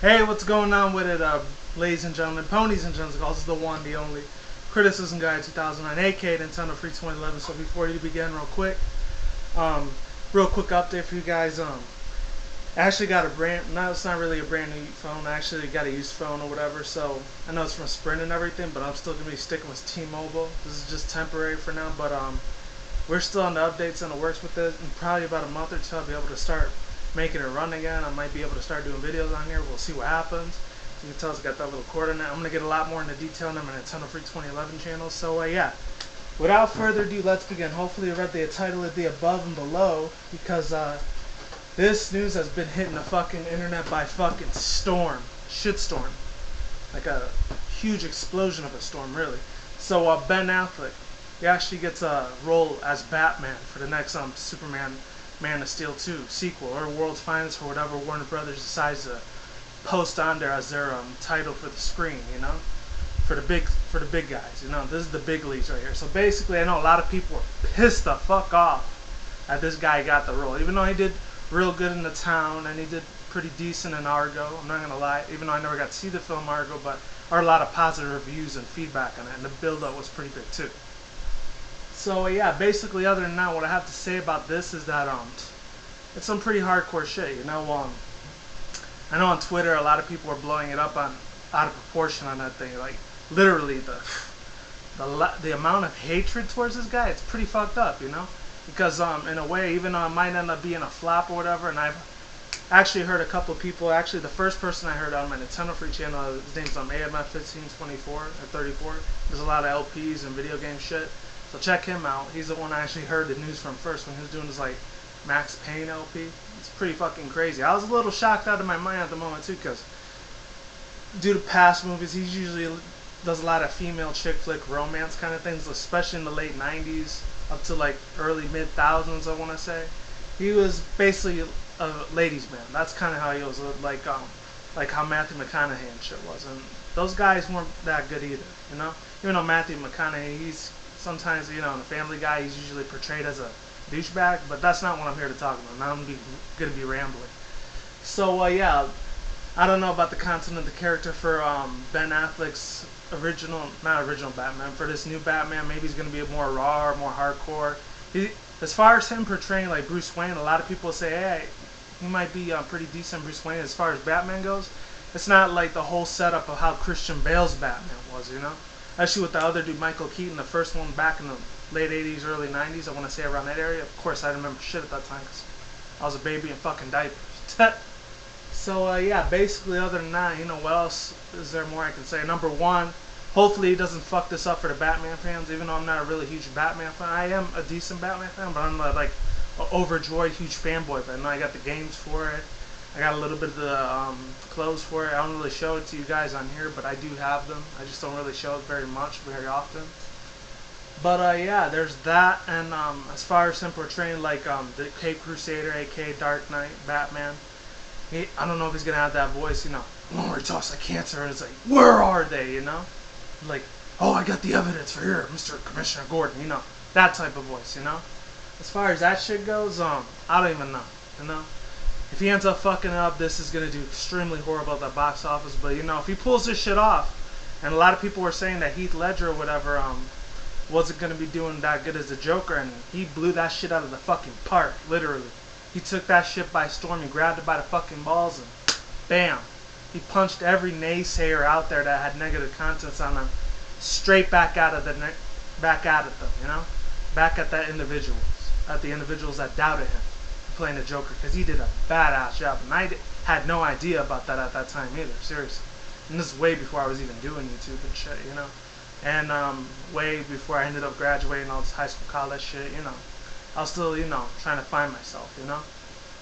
Hey, what's going on with it, ladies and gentlemen, ponies and gentlemen? This is the one, the only Criticism Guy 2009, aka Nintendo Free 2011. So before you begin, um, real quick update for you guys. I actually got a brand. No, it's not really a brand new phone. I actually got a used phone or whatever. So I know it's from Sprint and everything, but I'm still gonna be sticking with T-Mobile. This is just temporary for now, but we're still on the updates and the works with this. In probably about a month or two, I'll be able to start making it run again. I might be able to start doing videos on here. We'll see what happens. You can tell it's got that little cord in it. I'm going to get a lot more into detail on my Nintendo Free 2011 channel. So, yeah. Without further ado, let's begin. Hopefully you read the title of the above and below, because this news has been hitting the fucking internet by fucking storm. Shitstorm. Like a huge explosion of a storm, really. So, Ben Affleck, he actually gets a role as Batman for the next Superman Man of Steel 2 sequel, or World's Finest, or whatever Warner Brothers decides to post on there as their title for the screen, for the big guys, this is the big leagues right here. So basically, I know a lot of people were pissed the fuck off that this guy got the role, even though he did real good in The Town and he did pretty decent in Argo. I'm not gonna lie, even though I never got to see the film Argo, but there are a lot of positive reviews and feedback on it, and the build-up was pretty big too. So yeah, basically, other than that, what I have to say about this is that it's some pretty hardcore shit. I know on Twitter a lot of people are blowing it up out of proportion on that thing. Like literally the amount of hatred towards this guy, it's pretty fucked up, because in a way, even though it might end up being a flop or whatever, and I've actually heard a couple of people. Actually, the first person I heard on my Nintendo Free channel, his name's AMF1524 or 34. There's a lot of LPs and video game shit. So check him out. He's the one I actually heard the news from first when he was doing his Max Payne LP. It's pretty fucking crazy. I was a little shocked out of my mind at the moment too, because due to past movies, he usually does a lot of female chick flick romance kind of things, especially in the late 90s up to early mid thousands, I want to say. He was basically a ladies' man. That's kind of how he was, like how Matthew McConaughey and shit was. And those guys weren't that good either, Even though Matthew McConaughey, he's sometimes, in the Family Guy, he's usually portrayed as a douchebag, but that's not what I'm here to talk about. Now I'm gonna be rambling. So yeah, I don't know about the content of the character for Ben Affleck's not original Batman. For this new Batman, maybe he's gonna be more raw or more hardcore. As far as him portraying Bruce Wayne, a lot of people say, hey, he might be pretty decent Bruce Wayne as far as Batman goes. It's not like the whole setup of how Christian Bale's Batman was, Actually, with the other dude, Michael Keaton, the first one back in the late 80s, early 90s, I want to say around that area. Of course, I didn't remember shit at that time because I was a baby in fucking diapers. So, yeah, basically, other than that, what else is there more I can say? Number one, hopefully he doesn't fuck this up for the Batman fans, even though I'm not a really huge Batman fan. I am a decent Batman fan, but I'm not an overjoyed, huge fanboy. But I know I got the games for it. I got a little bit of the clothes for it. I don't really show it to you guys on here, but I do have them. I just don't really show it very much, very often. But yeah, there's that. And as far as him portraying the Cape Crusader, aka Dark Knight, Batman, I don't know if he's gonna have that voice, where he talks like cancer and it's like, where are they, Like, oh, I got the evidence for here, Mr. Commissioner Gordon, that type of voice, As far as that shit goes, I don't even know, If he ends up fucking up, this is going to do extremely horrible at the box office. But, if he pulls this shit off, and a lot of people were saying that Heath Ledger or whatever wasn't going to be doing that good as the Joker, and he blew that shit out of the fucking park, literally. He took that shit by storm, he grabbed it by the fucking balls, and bam. He punched every naysayer out there that had negative contents on him straight back at them, Back at the individuals that doubted him playing the Joker, because he did a badass job, and I had no idea about that at that time either, seriously. And this is way before I was even doing YouTube and shit, and way before I ended up graduating all this high school, college shit, I was still, trying to find myself,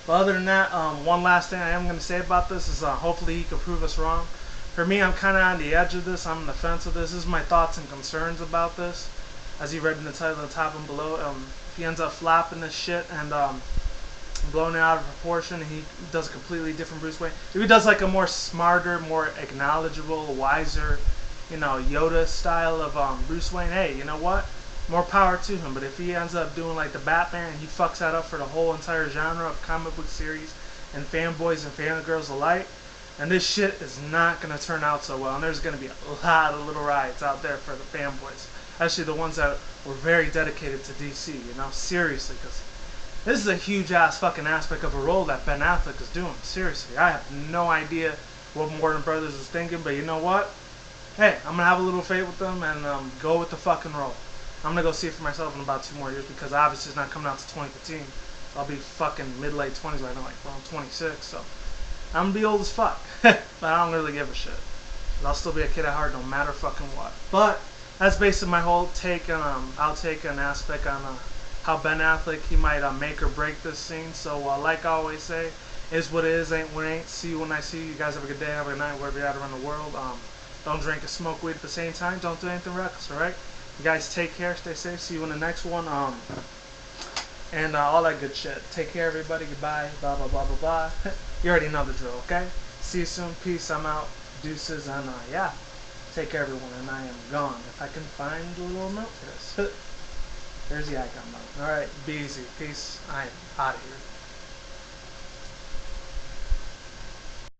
But other than that, one last thing I am going to say about this is hopefully he can prove us wrong. For me, I'm kind of on the edge of this. I'm on the fence of this. This is my thoughts and concerns about this, as you read in the title on the top and below. If he ends up flopping this shit and blowing it out of proportion, and he does a completely different Bruce Wayne. If he does a more smarter, more acknowledgeable, wiser, Yoda style of Bruce Wayne, hey, you know what? More power to him. But if he ends up doing the Batman, and he fucks that up for the whole entire genre of comic book series and fanboys and fangirls alike, And this shit is not going to turn out so well. And there's going to be a lot of little riots out there for the fanboys. Actually, the ones that were very dedicated to DC, you know? Seriously, because this is a huge ass fucking aspect of a role that Ben Affleck is doing. Seriously, I have no idea what Warner Brothers is thinking, but you know what? Hey, I'm going to have a little faith with them and go with the fucking role. I'm going to go see it for myself in about 2 more years because obviously it's not coming out to 2015. So I'll be fucking mid-late 20s right now, like around 26, so I'm gonna be old as fuck. But I don't really give a shit. I'll still be a kid at heart no matter fucking what. But that's basically my whole take on, I'll take an aspect on how Ben Affleck, he might make or break this scene. So like I always say, is what it is, ain't what it ain't. See you when I see you. You guys have a good day, have a good night, wherever you're at around the world. Don't drink and smoke weed at the same time. Don't do anything reckless, alright? You guys take care, stay safe. See you in the next one. And all that good shit. Take care, everybody. Goodbye. Blah, blah, blah, blah, blah. You already know the drill, okay? See you soon. Peace. I'm out. Deuces. And, yeah. Take care, everyone. And I am gone. If I can find a little note for this. There's the icon button. Alright. Be easy. Peace. I am out of here.